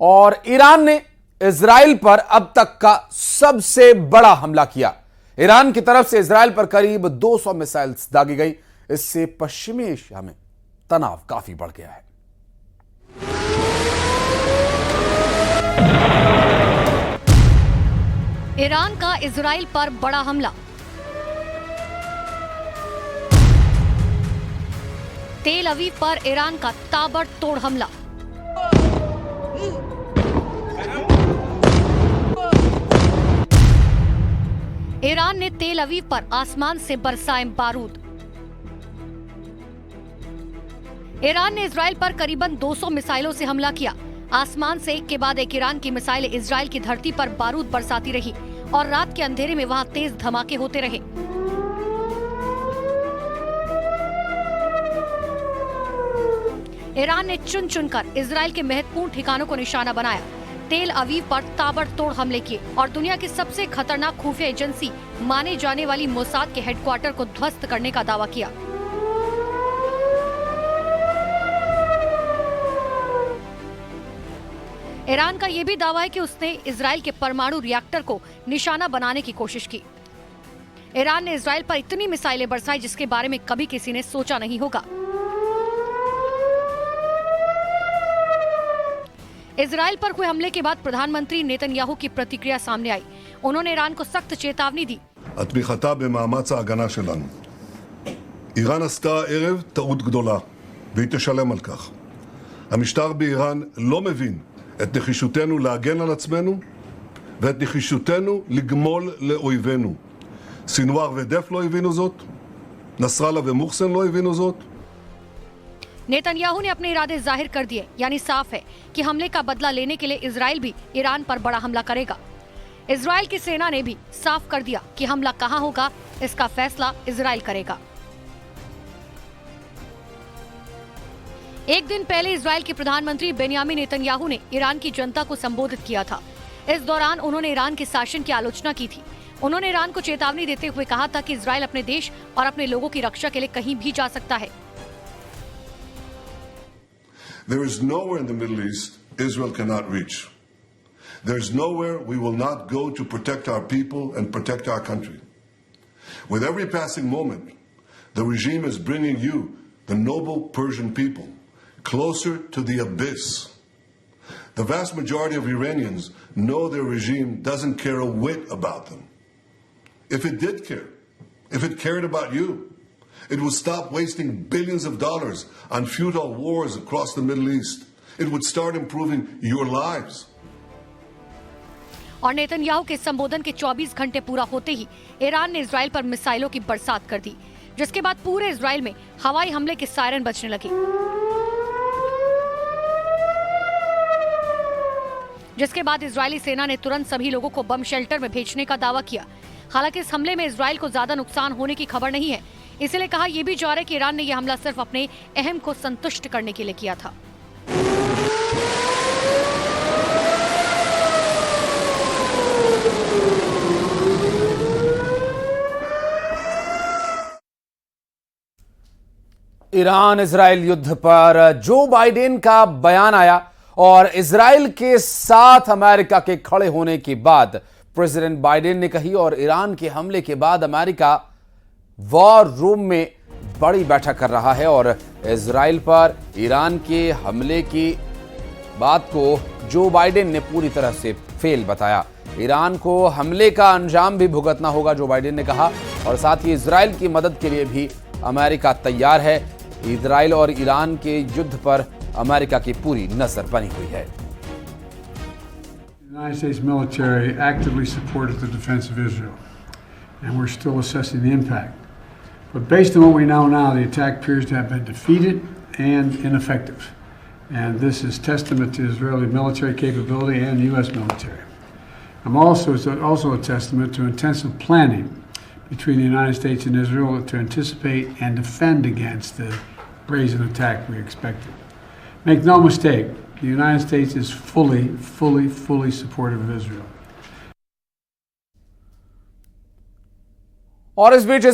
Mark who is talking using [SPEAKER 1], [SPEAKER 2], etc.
[SPEAKER 1] और ईरान ने इजराइल पर अब तक का सबसे बड़ा हमला किया। ईरान की तरफ से इजराइल पर करीब 200 मिसाइल्स दागी गई। इससे पश्चिमी एशिया में तनाव काफी बढ़ गया है।
[SPEAKER 2] ईरान का इजराइल पर बड़ा हमला। तेल अवीव पर ईरान का ताबड़तोड़ हमला। ईरान ने तेल अवीव पर आसमान से बरसाए बारूद। ईरान ने इजराइल पर करीबन 200 मिसाइलों से हमला किया। आसमान से एक के बाद एक ईरान की मिसाइलें इजराइल की धरती पर बारूद बरसाती रही और रात के अंधेरे में वहां तेज धमाके होते रहे। ईरान ने चुन चुनकर इजराइल के महत्वपूर्ण ठिकानों को निशाना बनाया। तेल अवीव पर ताबड़तोड़ हमले किए और दुनिया की सबसे खतरनाक खुफिया एजेंसी माने जाने वाली मोसाद के हेडक्वार्टर को ध्वस्त करने का दावा किया। ईरान का यह भी दावा है कि उसने इजराइल के परमाणु रिएक्टर को निशाना बनाने की कोशिश की। ईरान ने इजराइल पर इतनी मिसाइलें बरसाई जिसके बारे में कभी किसी ने सोचा नहीं होगा। इजराइल पर हुए हमले के बाद प्रधानमंत्री नेतन्याहू की प्रतिक्रिया सामने आई। उन्होंने ईरान को सख्त चेतावनी दी।
[SPEAKER 3] התמיכתה במאמץ ההגנה שלנו. איראן עשתה הערב טעות גדולה, והיא תשלם על כך. המשטר באיראן לא מבין את נחישותנו להגן על עצמנו, ואת נחישותנו לגמול לאויבינו. סינואר ודף לא הבינו זאת, נסראללה ומוחסן לא הבינו זאת.
[SPEAKER 2] नेतन्याहू ने अपने इरादे जाहिर कर दिए, यानी साफ है कि हमले का बदला लेने के लिए इजराइल भी ईरान पर बड़ा हमला करेगा। इजराइल की सेना ने भी साफ कर दिया कि हमला कहां होगा, इसका फैसला इजराइल करेगा। एक दिन पहले इजराइल के प्रधानमंत्री बेन्यामिन नेतन्याहू ने ईरान की जनता को संबोधित किया था। इस दौरान उन्होंने ईरान के शासन की आलोचना की थी। उन्होंने ईरान को चेतावनी देते हुए कहा था कि इजराइल अपने देश और अपने लोगों की रक्षा के लिए कहीं भी जा सकता है।
[SPEAKER 3] There is nowhere in the Middle East Israel cannot reach. There is nowhere we will not go to protect our people and protect our country. With every passing moment, the regime is bringing you, the noble Persian people, closer to the abyss. The vast majority of Iranians know their regime doesn't care a whit about them. If it did care, if it cared about you, it would stop wasting billions of dollars on futile wars across the Middle East. It would start improving your lives.
[SPEAKER 2] और Netanyahu के संबोधन के 24 घंटे पूरा होते ही Iran ने Israel पर मिसाइलों की बरसात कर दी, जिसके बाद पूरे इजराइल में हवाई हमले के सायरन बजने लगे। जिसके बाद इजरायली सेना ने तुरंत सभी लोगों को बम शेल्टर में भेजने का दावा किया। हालांकि इस हमले में इजराइल को ज्यादा नुकसान होने की खबर नहीं है, इसलिए कहा यह भी जा रहा है कि ईरान ने यह हमला सिर्फ अपने अहम को संतुष्ट करने के लिए किया था।
[SPEAKER 1] ईरान इजराइल युद्ध पर जो बाइडेन का बयान आया और इजराइल के साथ अमेरिका के खड़े होने के बाद प्रेसिडेंट बाइडेन ने कही, और ईरान के हमले के बाद अमेरिका वॉर रूम में बड़ी बैठक कर रहा है और इजराइल पर ईरान के हमले की बात को जो बाइडेन ने पूरी तरह से फेल बताया। ईरान को हमले का अंजाम भी भुगतना होगा, जो बाइडेन ने कहा, और साथ ही इजराइल की मदद के लिए भी अमेरिका तैयार है। इजराइल और ईरान के युद्ध पर अमेरिका की पूरी नजर बनी हुई है।
[SPEAKER 4] The United States military actively supported the defense of Israel, and we're still assessing the impact. But based on what we know now, the attack appears to have been defeated and ineffective. And this is testament to Israeli military capability and U.S. military. It's also a testament to intensive planning between the United States and Israel to anticipate and defend against the brazen attack we expected. Make no mistake, the United States is fully supportive of Israel.
[SPEAKER 1] और इस बीच